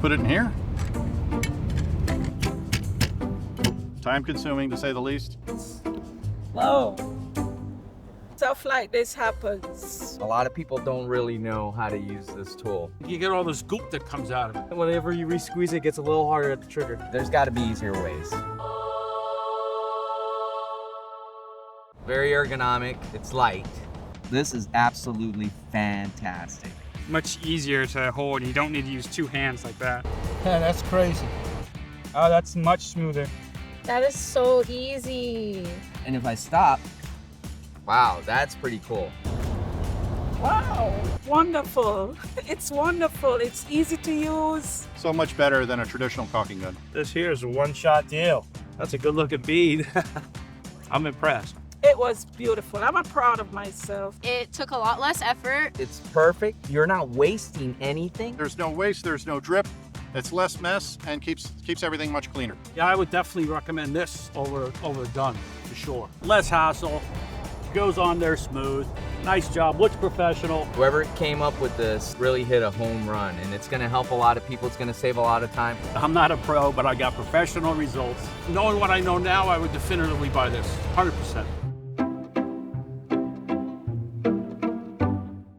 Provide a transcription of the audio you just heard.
Put it in here. Time consuming to say the least. Whoa. Stuff like this happens. A lot of people don't really know how to use this tool. You get all this goop that comes out of it. Whenever you re-squeeze it gets a little harder at the trigger. There's got to be easier ways. Very ergonomic, it's light. This is absolutely fantastic. Much easier to hold. You don't need to use two hands like that. Yeah, that's crazy. Oh, that's much smoother. That is so easy. And if I stop, wow, that's pretty cool. Wow, wonderful. It's wonderful. It's easy to use. So much better than a traditional caulking gun. This here is a one-shot deal. That's a good-looking bead. I'm impressed. It was beautiful. I'm proud of myself. It took a lot less effort. It's perfect. You're not wasting anything. There's no waste, there's no drip. It's less mess and keeps everything much cleaner. Yeah, I would definitely recommend this over done, for sure. Less hassle, goes on there smooth. Nice job, looks professional. Whoever came up with this really hit a home run, and it's going to help a lot of people. It's going to save a lot of time. I'm not a pro, but I got professional results. Knowing what I know now, I would definitively buy this, 100%.